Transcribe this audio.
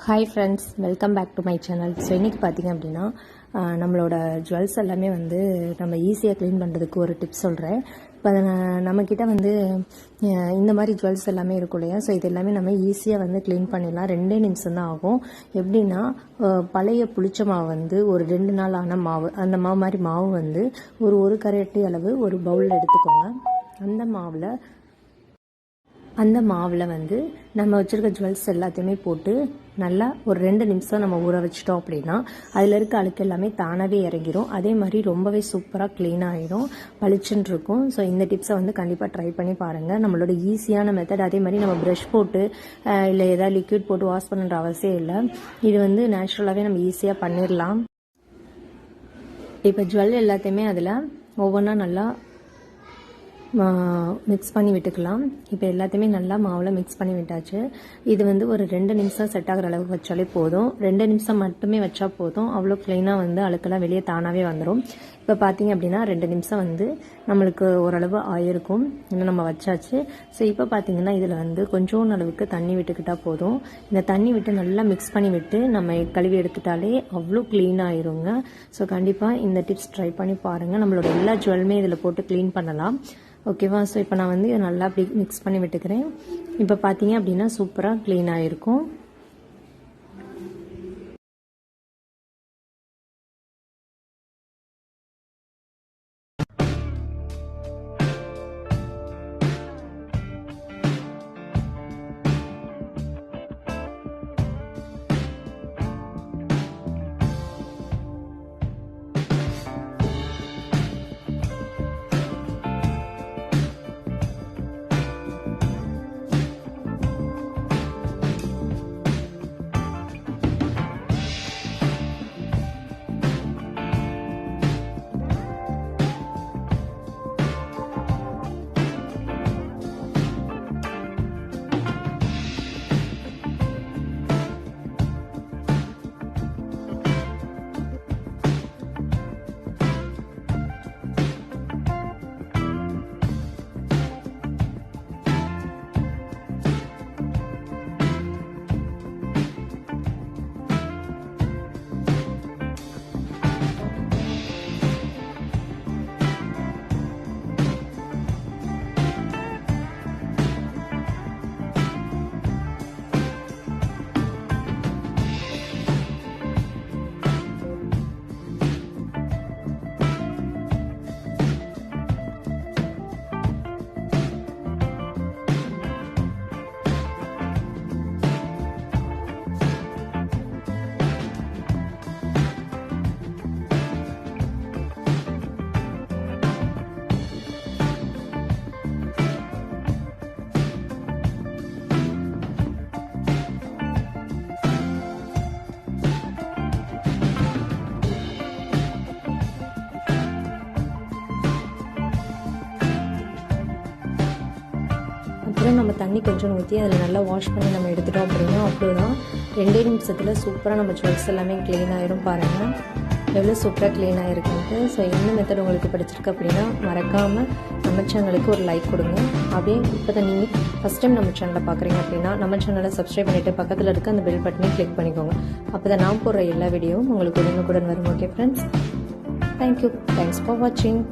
Hi friends, welcome back to my channel. So இன்றைக்கி பார்த்திங்க அப்படின்னா நம்மளோட ஜுவல்ஸ் எல்லாமே வந்து நம்ம ஈஸியாக க்ளீன் பண்ணுறதுக்கு ஒரு டிப்ஸ் சொல்கிறேன். இப்போ நம்மக்கிட்ட வந்து இந்த மாதிரி ஜுவல்ஸ் எல்லாமே இருக்கும் இல்லையா? ஸோ இது எல்லாமே நம்ம ஈஸியாக வந்து க்ளீன் பண்ணிடலாம். 2 நிமிஷம் தான் ஆகும். எப்படின்னா, பழைய புளிச்ச மாவு வந்து ஒரு 2 நாள் ஆன மாவு, அந்த மாதிரி மாவு வந்து ஒரு கரண்டி அளவு ஒரு பவுலில் எடுத்துக்கோங்க. அந்த மாவில் வந்து நம்ம வச்சுருக்க ஜுவல்ஸ் எல்லாத்தையுமே போட்டு நல்லா ஒரு 2 நிமிஷம் நம்ம ஊற வச்சிட்டோம் அப்படின்னா அதில் இருக்க அழுக்கு எல்லாமே தானாகவே இறங்கிடும். அதே மாதிரி ரொம்பவே சூப்பராக க்ளீன் ஆகிடும், பளிச்சுன்னு இருக்கும். ஸோ இந்த டிப்ஸை வந்து கண்டிப்பாக ட்ரை பண்ணி பாருங்கள். நம்மளோட ஈஸியான மெத்தட். அதே மாதிரி நம்ம ப்ரஷ் போட்டு இல்லை ஏதாவது லிக்விட் போட்டு வாஷ் பண்ணுற அவசியம் இல்லை. இது வந்து நேச்சுரலாகவே நம்ம ஈஸியாக பண்ணிடலாம். இப்போ ஜுவல் எல்லாத்தையுமே அதில் ஒவ்வொன்றா நல்லா மிக்ஸ் பண்ணி விட்டுக்கலாம். இப்போ எல்லாத்தையுமே நல்லா மாவில் மிக்ஸ் பண்ணி விட்டாச்சு. இது வந்து ஒரு 2 நிமிஷம் செட் ஆகிற அளவுக்கு வச்சாலே போதும். 2 நிமிஷம் மட்டுமே வச்சா போதும். அவ்வளோ க்ளீனாக வந்து அழுக்கெல்லாம் வெளியே தானாகவே வந்துடும். இப்போ பார்த்தீங்க அப்படின்னா 2 நிமிஷம் வந்து நம்மளுக்கு ஓரளவு ஆயிருக்கும். இன்னும் நம்ம வச்சாச்சு. ஸோ இப்போ பார்த்தீங்கன்னா இதில் வந்து கொஞ்சோண்டு அளவுக்கு தண்ணி விட்டுக்கிட்டால் போதும். இந்த தண்ணி விட்டு நல்லா மிக்ஸ் பண்ணி விட்டு நம்ம கழுவி எடுத்துட்டாலே அவ்வளோ க்ளீன் ஆயிருங்க. ஸோ கண்டிப்பாக இந்த டிப்ஸ் ட்ரை பண்ணி பாருங்கள். நம்மளோட எல்லா ஜுவல்மே இதில் போட்டு க்ளீன் பண்ணலாம். ஓகேவா? ஸோ இப்போ நான் வந்து நல்லா அப்படி மிக்ஸ் பண்ணி விட்டுக்கிறேன். இப்போ பார்த்தீங்க அப்படின்னா சூப்பராக க்ளீன் ஆகிருக்கும். அப்புறம் நம்ம தண்ணி கொஞ்சம் ஊற்றி அதில் நல்லா வாஷ் பண்ணி நம்ம எடுத்துட்டோம் அப்படின்னா அவ்வளோதான். 2 நிமிஷத்தில் சூப்பராக நம்ம ஜுவல்ஸ் எல்லாமே க்ளீன் ஆகிரும். பாருங்கள் எவ்வளோ சூப்பராக க்ளீன் ஆகிருக்குன்ட்டு. ஸோ இந்த மெத்தட் உங்களுக்கு பிடிச்சிருக்கு அப்படின்னா மறக்காமல் நம்ம சேனலுக்கு ஒரு லைக் கொடுங்க. அப்படியே இப்போ தான் நீங்கள் ஃபஸ்ட் டைம் நம்ம சேனலை பார்க்குறீங்க அப்படின்னா நம்ம சேனலை சப்ஸ்கிரைப் பண்ணிவிட்டு பக்கத்தில் இருக்க அந்த பெல் பட்டனை கிளிக் பண்ணிக்கோங்க. அப்போ தான் நான் போடுற எல்லா வீடியோவும் உங்களுக்கு உடனுக்குடன் வரும். Okay friends, thank you. Thanks for வாட்சிங்.